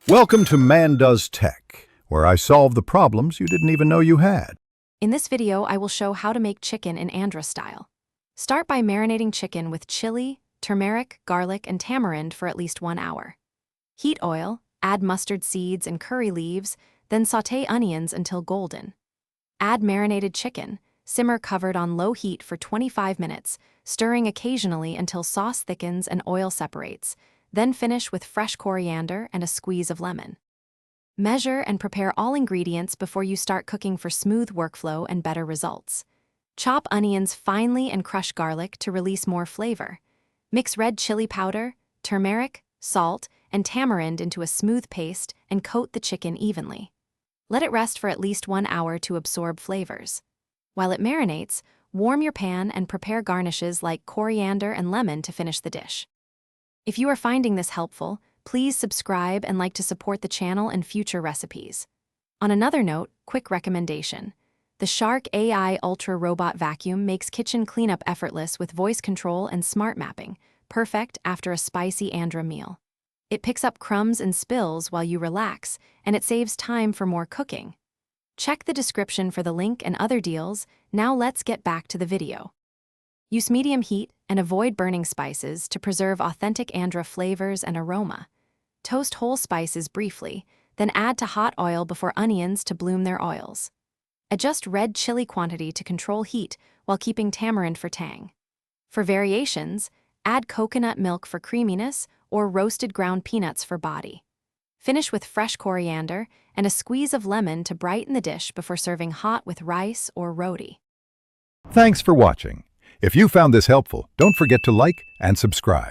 Welcome to Man Does Tech, where I solve the problems you didn't even know you had. In this video, I will show how to make chicken in Andhra style. Start by marinating chicken with chili, turmeric, garlic, and tamarind for at least 1 hour. Heat oil, add mustard seeds and curry leaves, then sauté onions until golden. Add marinated chicken, simmer covered on low heat for 25 minutes, stirring occasionally until sauce thickens and oil separates, then finish with fresh coriander and a squeeze of lemon. Measure and prepare all ingredients before you start cooking for smooth workflow and better results. Chop onions finely and crush garlic to release more flavor. Mix red chili powder, turmeric, salt, and tamarind into a smooth paste and coat the chicken evenly. Let it rest for at least 1 hour to absorb flavors. While it marinates, warm your pan and prepare garnishes like coriander and lemon to finish the dish. If you are finding this helpful, please subscribe and like to support the channel and future recipes. On another note, quick recommendation. The Shark AI Ultra Robot Vacuum makes kitchen cleanup effortless with voice control and smart mapping, perfect after a spicy Andhra meal. It picks up crumbs and spills while you relax, and it saves time for more cooking. Check the description for the link and other deals. Now let's get back to the video. Use medium heat and avoid burning spices to preserve authentic Andhra flavors and aroma. Toast whole spices briefly, then add to hot oil before onions to bloom their oils. Adjust red chili quantity to control heat while keeping tamarind for tang. For variations, add coconut milk for creaminess or roasted ground peanuts for body. Finish with fresh coriander and a squeeze of lemon to brighten the dish before serving hot with rice or roti. Thanks for watching. If you found this helpful, don't forget to like and subscribe.